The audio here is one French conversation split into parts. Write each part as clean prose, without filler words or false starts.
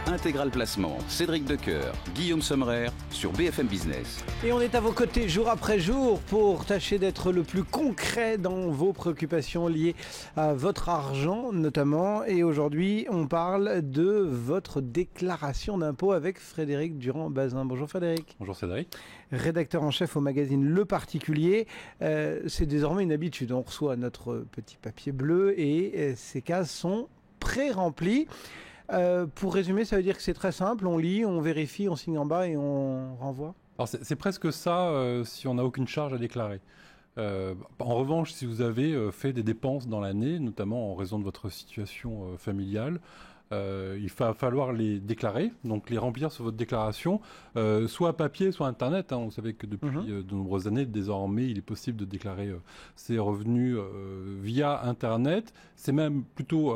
Intégral Placement, Cédric Decoeur, Guillaume Sommerer sur BFM Business. Et on est à vos côtés jour après jour pour tâcher d'être le plus concret dans vos préoccupations liées à votre argent notamment. Et aujourd'hui, on parle de votre déclaration d'impôt avec Frédéric Durand-Bazin. Bonjour Frédéric. Bonjour Cédric. Rédacteur en chef au magazine Le Particulier. C'est désormais une habitude. On reçoit notre petit papier bleu et ces cases sont pré-remplies. Pour résumer, ça veut dire que c'est très simple, on lit, on vérifie, on signe en bas et on renvoie. Alors c'est presque ça si on n'a aucune charge à déclarer. En revanche, si vous avez fait des dépenses dans l'année, notamment en raison de votre situation familiale, il va falloir les déclarer, donc les remplir sur votre déclaration, soit à papier, soit Internet. Vous savez que depuis de nombreuses années, désormais, il est possible de déclarer ses revenus via Internet. C'est même plutôt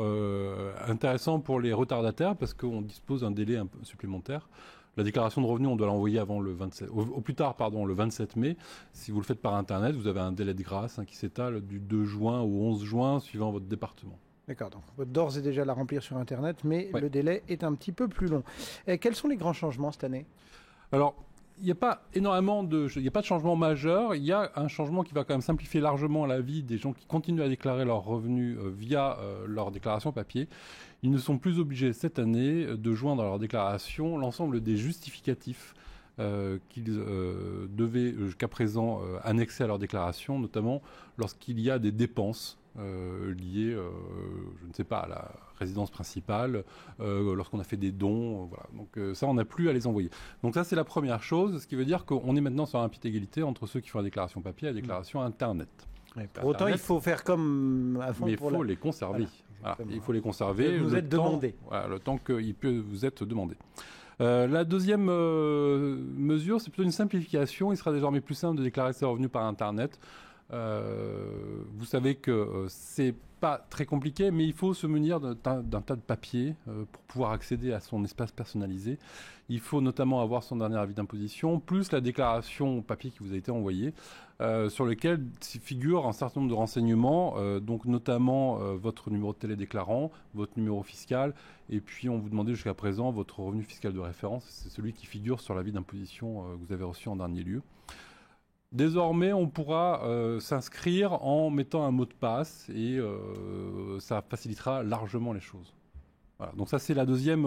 intéressant pour les retardataires parce qu'on dispose d'un délai un peu supplémentaire. La déclaration de revenus, on doit l'envoyer avant le 27, au plus tard, le 27 mai. Si vous le faites par Internet, vous avez un délai de grâce qui s'étale du 2 juin au 11 juin, suivant votre département. D'accord, donc on peut d'ores et déjà la remplir sur Internet, mais le délai est un petit peu plus long. Quels sont les grands changements cette année ? Alors, il n'y a pas énormément il n'y a pas de changement majeur. Il y a un changement qui va quand même simplifier largement la vie des gens qui continuent à déclarer leurs revenus via leur déclaration papier. Ils ne sont plus obligés cette année de joindre à leur déclaration l'ensemble des justificatifs qu'ils devaient jusqu'à présent annexer à leur déclaration, notamment lorsqu'il y a des dépenses liées, je ne sais pas, à la résidence principale, lorsqu'on a fait des dons, voilà. Donc ça, on n'a plus à les envoyer. Donc ça, c'est la première chose, ce qui veut dire qu'on est maintenant sur un pied d'égalité entre ceux qui font la déclaration papier et la déclaration Internet. Pour autant, il faut faire comme avant. Mais il faut les conserver. Voilà. Il faut les conserver. Vous êtes demandé. Voilà, le temps qu'il peut vous être demandé. La deuxième mesure, c'est plutôt une simplification. Il sera désormais plus simple de déclarer ses revenus par Internet. Vous savez que c'est pas très compliqué, mais il faut se munir d'un tas de papiers pour pouvoir accéder à son espace personnalisé. Il faut notamment avoir son dernier avis d'imposition, plus la déclaration papier qui vous a été envoyée, sur lequel figure un certain nombre de renseignements, donc notamment votre numéro de télédéclarant, votre numéro fiscal, et puis on vous demandait jusqu'à présent votre revenu fiscal de référence, c'est celui qui figure sur l'avis d'imposition que vous avez reçu en dernier lieu. Désormais, on pourra s'inscrire en mettant un mot de passe et ça facilitera largement les choses. Voilà. Donc ça, c'est la deuxième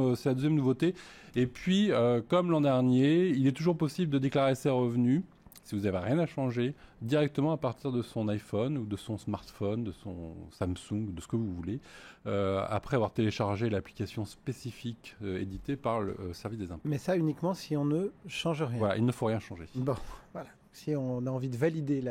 nouveauté. Et puis, comme l'an dernier, il est toujours possible de déclarer ses revenus, si vous n'avez rien à changer, directement à partir de son iPhone ou de son smartphone, de son Samsung, de ce que vous voulez, après avoir téléchargé l'application spécifique éditée par le service des impôts. Mais ça uniquement si on ne change rien. Voilà, il ne faut rien changer. Bon, voilà. Si on a envie de valider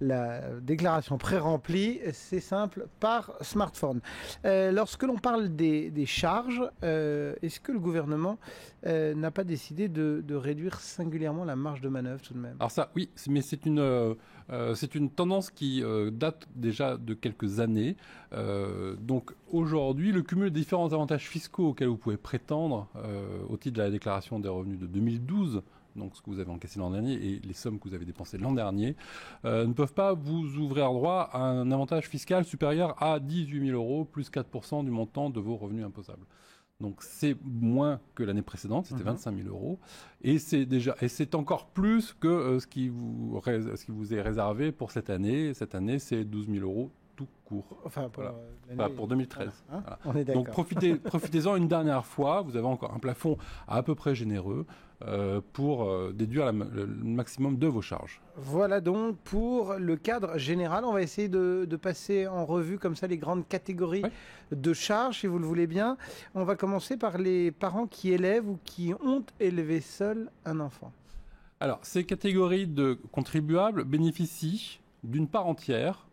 la déclaration pré-remplie, c'est simple, par smartphone. Lorsque l'on parle des charges, est-ce que le gouvernement n'a pas décidé de réduire singulièrement la marge de manœuvre tout de même ? Alors ça, oui, mais c'est une tendance qui date déjà de quelques années. Donc aujourd'hui, le cumul des différents avantages fiscaux auxquels vous pouvez prétendre au titre de la déclaration des revenus de 2012, donc ce que vous avez encaissé l'an dernier et les sommes que vous avez dépensées l'an dernier, ne peuvent pas vous ouvrir droit à un avantage fiscal supérieur à 18 000 € plus 4% du montant de vos revenus imposables. Donc c'est moins que l'année précédente, c'était 25 000 €, et c'est encore plus que ce qui vous est réservé pour cette année. Cette année, c'est 12 000 € tout court. Enfin, pour 2013. Voilà. Voilà. On est d'accord. Donc profitez-en une dernière fois. Vous avez encore un plafond à peu près généreux pour déduire le maximum de vos charges. Voilà donc pour le cadre général. On va essayer de passer en revue comme ça les grandes catégories de charges, si vous le voulez bien. On va commencer par les parents qui élèvent ou qui ont élevé seuls un enfant. Alors, ces catégories de contribuables bénéficient d'une part entière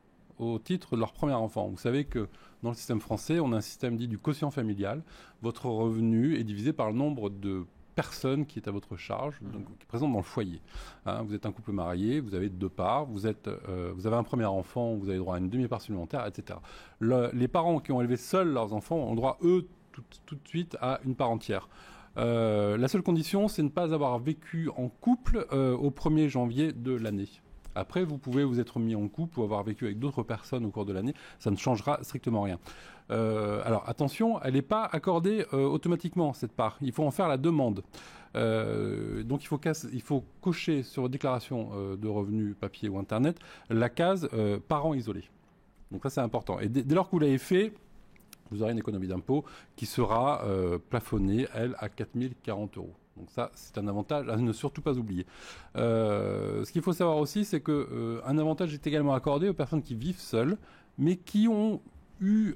au titre de leur premier enfant. Vous savez que dans le système français, on a un système dit du quotient familial. Votre revenu est divisé par le nombre de personne qui est à votre charge, donc, qui est présente dans le foyer. Vous êtes un couple marié, vous avez deux parts, vous avez un premier enfant, vous avez droit à une demi-part supplémentaire, etc. Les parents qui ont élevé seuls leurs enfants ont droit, eux, tout de suite à une part entière. La seule condition, c'est de ne pas avoir vécu en couple au 1er janvier de l'année. Après, vous pouvez vous être mis en couple ou avoir vécu avec d'autres personnes au cours de l'année. Ça ne changera strictement rien. Alors attention, elle n'est pas accordée automatiquement, cette part. Il faut en faire la demande. Donc il faut cocher sur votre déclaration de revenus papier ou Internet la case parents isolés. Donc ça c'est important. Et dès lors que vous l'avez fait, vous aurez une économie d'impôt qui sera plafonnée, elle, à 4 040 €. Donc ça, c'est un avantage à ne surtout pas oublier. Ce qu'il faut savoir aussi, c'est qu'un avantage est également accordé aux personnes qui vivent seules, mais qui ont eu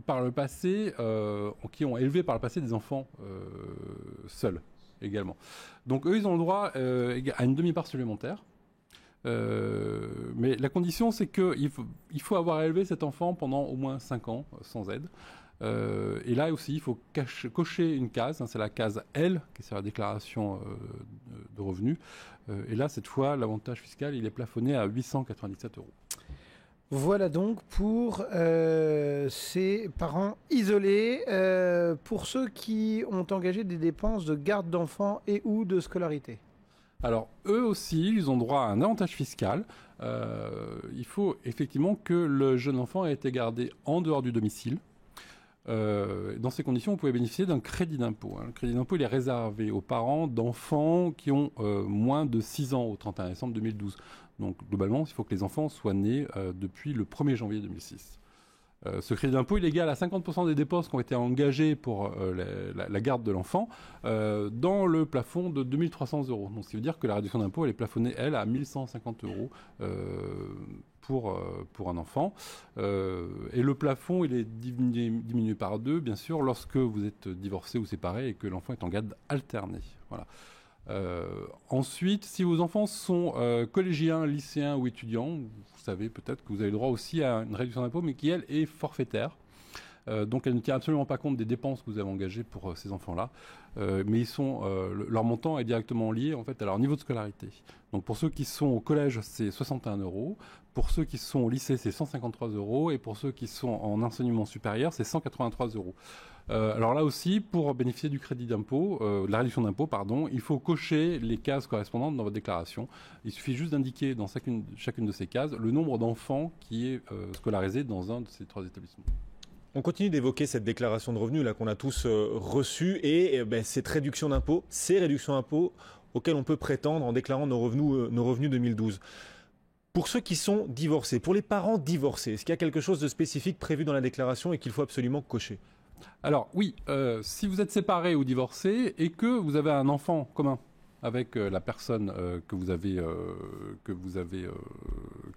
par le passé, qui ont élevé par le passé des enfants seuls également. Donc eux, ils ont le droit à une demi-part supplémentaire. Mais la condition, c'est qu'il faut avoir élevé cet enfant pendant au moins 5 ans sans aide. Et là aussi, il faut cocher une case, c'est la case L, qui est sur la déclaration de revenus. Et là, cette fois, l'avantage fiscal, il est plafonné à 897 €. Voilà donc pour ces parents isolés, pour ceux qui ont engagé des dépenses de garde d'enfants et ou de scolarité. Alors, eux aussi, ils ont droit à un avantage fiscal. Il faut effectivement que le jeune enfant ait été gardé en dehors du domicile. Dans ces conditions, vous pouvez bénéficier d'un crédit d'impôt. Le crédit d'impôt, il est réservé aux parents d'enfants qui ont moins de 6 ans au 31 décembre 2012. Donc, globalement, il faut que les enfants soient nés depuis le 1er janvier 2006. Ce crédit d'impôt, il est égal à 50% des dépenses qui ont été engagées pour la garde de l'enfant dans le plafond de 2 300 €. Donc, ce qui veut dire que la réduction d'impôt, elle est plafonnée, elle, à 1 150 € pour un enfant. Et le plafond, il est diminué par 2, bien sûr, lorsque vous êtes divorcé ou séparé et que l'enfant est en garde alternée. Voilà. Ensuite, si vos enfants sont collégiens, lycéens ou étudiants, vous savez peut-être que vous avez le droit aussi à une réduction d'impôt, mais qui, elle, est forfaitaire. Donc, elle ne tient absolument pas compte des dépenses que vous avez engagées pour ces enfants-là. Mais leur montant est directement lié en fait, à leur niveau de scolarité. Donc, pour ceux qui sont au collège, c'est 61 €. Pour ceux qui sont au lycée, c'est 153 €. Et pour ceux qui sont en enseignement supérieur, c'est 183 €. Alors là aussi, pour bénéficier du crédit d'impôt, de la réduction d'impôt, pardon, il faut cocher les cases correspondantes dans votre déclaration. Il suffit juste d'indiquer dans chacune de ces cases le nombre d'enfants qui est scolarisé dans un de ces 3 établissements. On continue d'évoquer cette déclaration de revenus là qu'on a tous reçue et cette réduction d'impôt, ces réductions d'impôt auxquelles on peut prétendre en déclarant nos revenus 2012. Pour ceux qui sont divorcés, pour les parents divorcés, est-ce qu'il y a quelque chose de spécifique prévu dans la déclaration et qu'il faut absolument cocher ? Alors oui, si vous êtes séparé ou divorcé et que vous avez un enfant commun avec la personne que vous avez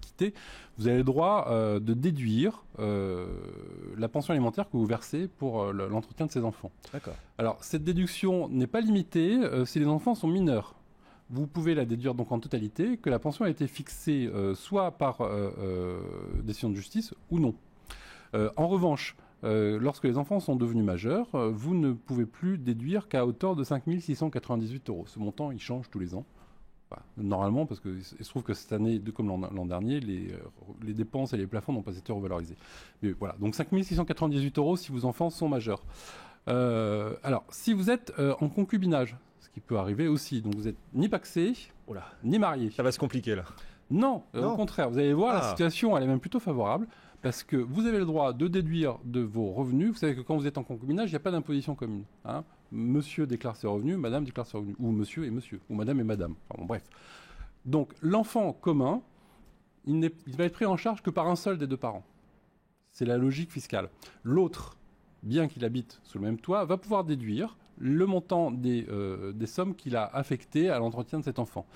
quittée, vous avez le droit de déduire la pension alimentaire que vous versez pour l'entretien de ces enfants. D'accord. Alors cette déduction n'est pas limitée si les enfants sont mineurs. Vous pouvez la déduire donc en totalité, que la pension a été fixée soit par décision de justice ou non. En revanche, lorsque les enfants sont devenus majeurs, vous ne pouvez plus déduire qu'à hauteur de 5 698 €. Ce montant, il change tous les ans. Enfin, normalement, parce qu'il se trouve que cette année, comme l'an dernier, les dépenses et les plafonds n'ont pas été revalorisés. Mais voilà, donc 5 698 € si vos enfants sont majeurs. Alors, si vous êtes en concubinage, ce qui peut arriver aussi, donc vous n'êtes ni pacsé, ni marié. Ça va se compliquer là. Non, Non. Au contraire, vous allez voir, la situation, elle est même plutôt favorable. Parce que vous avez le droit de déduire de vos revenus. Vous savez que quand vous êtes en concubinage, il n'y a pas d'imposition commune. Hein. Monsieur déclare ses revenus, madame déclare ses revenus. Ou monsieur et monsieur, ou madame et madame. Enfin, bon, bref. Donc l'enfant commun, il va être pris en charge que par un seul des deux parents. C'est la logique fiscale. L'autre, bien qu'il habite sous le même toit, va pouvoir déduire le montant des sommes qu'il a affectées à l'entretien de cet enfant.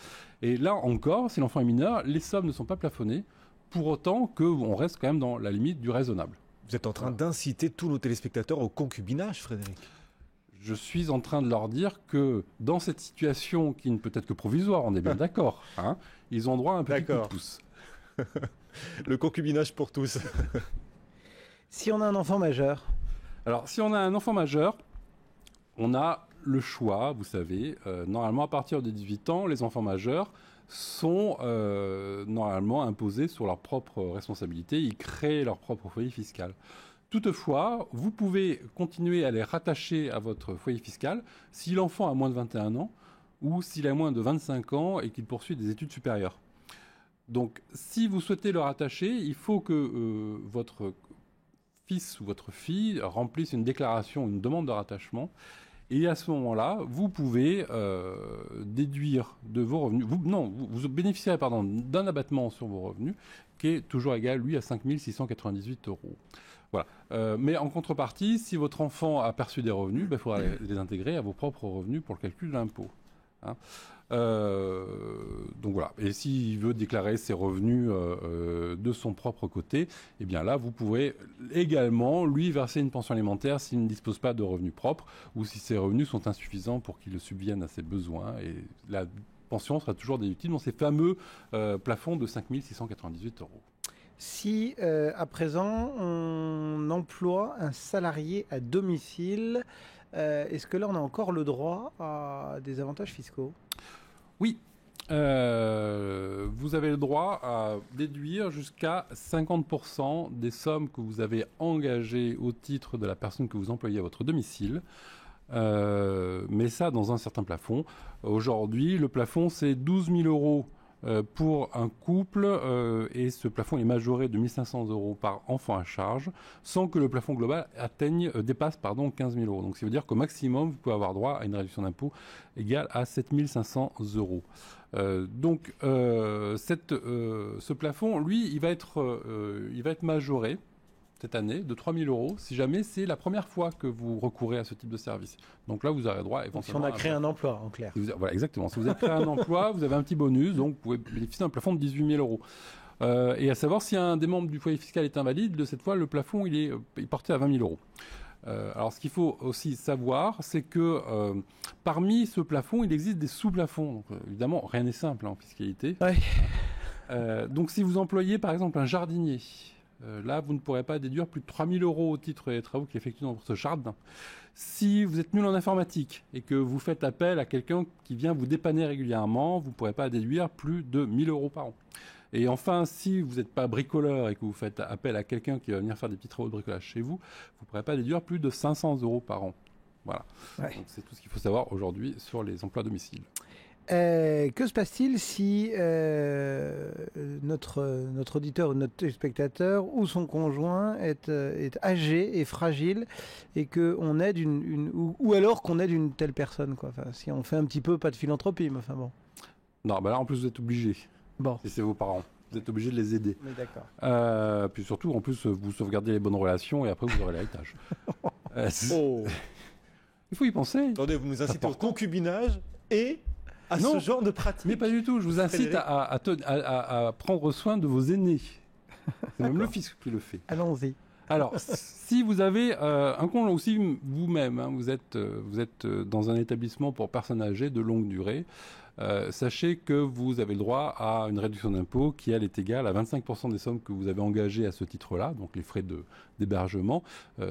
Et là encore, si l'enfant est mineur, les sommes ne sont pas plafonnées, pour autant qu'on reste quand même dans la limite du raisonnable. Vous êtes en train d'inciter tous nos téléspectateurs au concubinage, Frédéric. Je suis en train de leur dire que dans cette situation qui ne peut être que provisoire, on est bien d'accord, hein, ils ont droit à un petit coup de pouce. Le concubinage pour tous. Si on a un enfant majeur. Alors, si on a un enfant majeur, on a le choix, vous savez, normalement à partir de 18 ans, les enfants majeurs sont normalement imposés sur leur propre responsabilité, ils créent leur propre foyer fiscal. Toutefois, vous pouvez continuer à les rattacher à votre foyer fiscal si l'enfant a moins de 21 ans ou s'il a moins de 25 ans et qu'il poursuit des études supérieures. Donc, si vous souhaitez le rattacher, il faut que votre fils ou votre fille remplisse une déclaration, une demande de rattachement. Et à ce moment-là, vous pouvez déduire de vos revenus. Vous bénéficierez d'un abattement sur vos revenus qui est toujours égal, lui, à 5 698 €. Voilà. Mais en contrepartie, si votre enfant a perçu des revenus, il faudra les intégrer à vos propres revenus pour le calcul de l'impôt. Hein. Donc voilà. Et s'il veut déclarer ses revenus de son propre côté, eh bien là, vous pouvez également lui verser une pension alimentaire s'il ne dispose pas de revenus propres ou si ses revenus sont insuffisants pour qu'il subvienne à ses besoins. Et la pension sera toujours déductible dans ces fameux plafonds de 5 698 €. Si à présent on emploie un salarié à domicile, est-ce que là on a encore le droit à des avantages fiscaux ? Oui, vous avez le droit à déduire jusqu'à 50% des sommes que vous avez engagées au titre de la personne que vous employez à votre domicile, mais ça dans un certain plafond. Aujourd'hui, le plafond c'est 12 000 € pour un couple et ce plafond est majoré de 1 500 € par enfant à charge sans que le plafond global dépasse 15 000 €. Donc ça veut dire qu'au maximum vous pouvez avoir droit à une réduction d'impôt égale à 7 500 €. Donc ce plafond, lui, il va être majoré cette année de 3 000 € si jamais c'est la première fois que vous recourez à ce type de service. Donc là, vous aurez droit éventuellement... Si on a créé un emploi, en clair. Voilà, exactement. Si vous avez créé un emploi, vous avez un petit bonus, donc vous pouvez bénéficier d'un plafond de 18 000 €. Et à savoir, si un des membres du foyer fiscal est invalide, de cette fois, le plafond il est porté à 20 000 €. Alors, ce qu'il faut aussi savoir, c'est que parmi ce plafond, il existe des sous-plafonds. Donc, évidemment, rien n'est simple en fiscalité. Ouais. Donc, si vous employez, par exemple, un jardinier, là, vous ne pourrez pas déduire plus de 3 000 € au titre des travaux qu'il effectue dans votre jardin. Si vous êtes nul en informatique et que vous faites appel à quelqu'un qui vient vous dépanner régulièrement, vous ne pourrez pas déduire plus de 1 000 € par an. Et enfin, si vous n'êtes pas bricoleur et que vous faites appel à quelqu'un qui va venir faire des petits travaux de bricolage chez vous, vous ne pourrez pas déduire plus de 500 € par an. Voilà. Ouais. Donc, c'est tout ce qu'il faut savoir aujourd'hui sur les emplois à domicile. Que se passe-t-il si notre auditeur ou notre spectateur ou son conjoint est âgé et fragile et qu'on aide ou alors qu'on aide une telle personne, quoi. Enfin, si on fait un petit peu, pas de philanthropie, mais enfin bon. Non, là en plus vous êtes obligé. Bon. Si c'est vos parents, vous êtes obligé de les aider. Mais d'accord. Puis surtout, en plus, vous sauvegardez les bonnes relations et après vous aurez l'héritage. Il faut y penser. Attendez, vous nous incitez au concubinage et à ce genre de pratique. Mais pas du tout. Je vous incite à prendre soin de vos aînés. C'est même le fisc qui le fait. Allons-y. Alors, si vous avez un conjoint aussi vous-même, vous êtes dans un établissement pour personnes âgées de longue durée, sachez que vous avez le droit à une réduction d'impôt qui, elle, est égale à 25% des sommes que vous avez engagées à ce titre-là, donc les frais d'hébergement,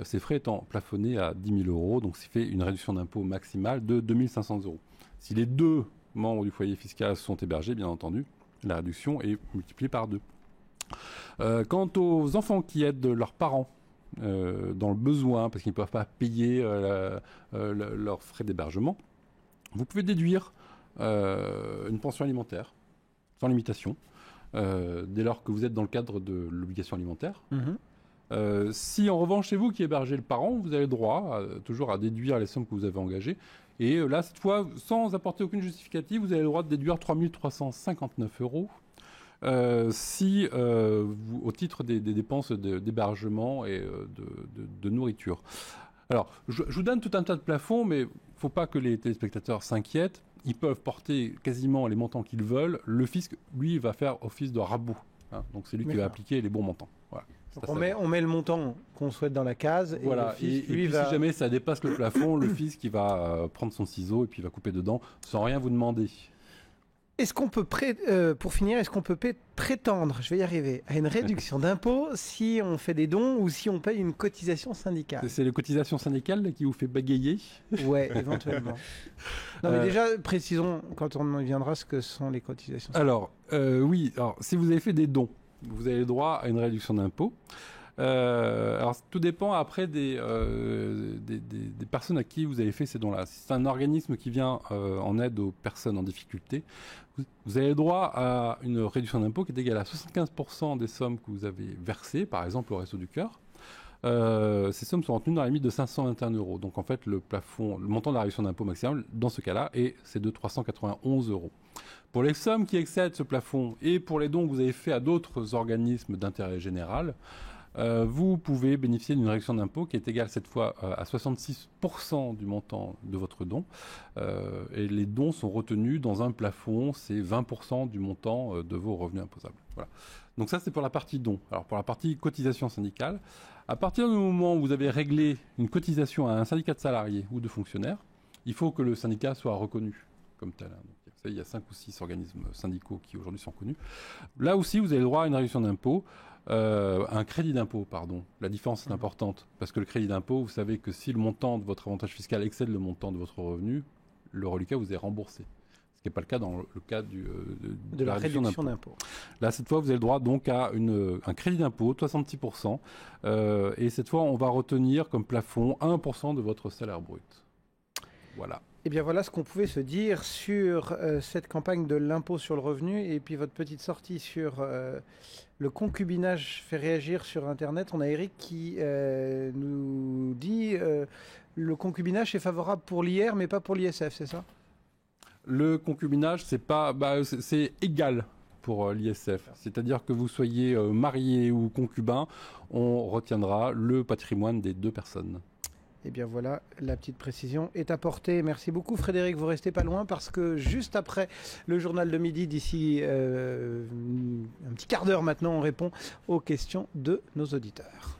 ces frais étant plafonnés à 10 000 €, donc ce qui fait une réduction d'impôt maximale de 2 500 €. Si les deux membres du foyer fiscal sont hébergés, bien entendu, la réduction est multipliée par 2. Quant aux enfants qui aident leurs parents dans le besoin, parce qu'ils ne peuvent pas payer leurs frais d'hébergement, vous pouvez déduire une pension alimentaire sans limitation, dès lors que vous êtes dans le cadre de l'obligation alimentaire. Si en revanche c'est vous qui hébergez le parent, vous avez le droit toujours à déduire les sommes que vous avez engagées. Et là, cette fois, sans apporter aucune justificative, vous avez le droit de déduire 3 359 € si, au titre des dépenses d'hébergement et de nourriture. Alors, je vous donne tout un tas de plafonds, mais il ne faut pas que les téléspectateurs s'inquiètent. Ils peuvent porter quasiment les montants qu'ils veulent. Le fisc, lui, va faire office de rabot. Donc, c'est lui qui va appliquer les bons montants. Voilà. Donc on met le montant qu'on souhaite dans la case. Et voilà. le fisc, et puis, si jamais ça dépasse le plafond, le fisc il va prendre son ciseau et puis il va couper dedans sans rien vous demander. Est-ce qu'on peut, pour finir, est-ce qu'on peut prétendre, je vais y arriver, à une réduction d'impôt si on fait des dons ou si on paye une cotisation syndicale ? C'est les cotisations syndicales qui vous fait bagayer ? Ouais, éventuellement. Non, mais déjà, précisons, quand on y viendra, ce que sont les cotisations syndicales. Alors, oui, si vous avez fait des dons, vous avez le droit à une réduction d'impôt. Alors, tout dépend après des personnes à qui vous avez fait ces dons-là. Si c'est un organisme qui vient en aide aux personnes en difficulté, vous avez le droit à une réduction d'impôt qui est égale à 75% des sommes que vous avez versées, par exemple au Resto du Cœur. ces sommes sont retenues dans la limite de 521 €. Donc en fait, le montant de la réduction d'impôt maximale dans ce cas-là, c'est de 391 €. Pour les sommes qui excèdent ce plafond et pour les dons que vous avez faits à d'autres organismes d'intérêt général, vous pouvez bénéficier d'une réduction d'impôt qui est égale cette fois à 66% du montant de votre don. Et les dons sont retenus dans un plafond, c'est 20% du montant de vos revenus imposables. Voilà. Donc ça, c'est pour la partie don. Alors pour la partie cotisation syndicale, à partir du moment où vous avez réglé une cotisation à un syndicat de salariés ou de fonctionnaires, il faut que le syndicat soit reconnu comme tel. Donc, il y a 5 ou 6 organismes syndicaux qui aujourd'hui sont connus. Là aussi, vous avez le droit à une réduction d'impôt. Un crédit d'impôt, pardon. La différence est importante parce que le crédit d'impôt, vous savez que si le montant de votre avantage fiscal excède le montant de votre revenu, le reliquat vous est remboursé. Ce qui n'est pas le cas dans le cas de la réduction d'impôt. Là, cette fois, vous avez le droit donc à un crédit d'impôt, 66%. Et cette fois, on va retenir comme plafond 1% de votre salaire brut. Voilà. Eh bien voilà ce qu'on pouvait se dire sur cette campagne de l'impôt sur le revenu et puis votre petite sortie sur le concubinage fait réagir sur Internet. On a Eric qui nous dit le concubinage est favorable pour l'IR mais pas pour l'ISF, c'est ça ? Le concubinage, c'est égal pour l'ISF. C'est-à-dire que vous soyez marié ou concubin, on retiendra le patrimoine des deux personnes. Eh bien voilà, la petite précision est apportée. Merci beaucoup Frédéric, vous restez pas loin parce que juste après le journal de midi, d'ici un petit quart d'heure maintenant, on répond aux questions de nos auditeurs.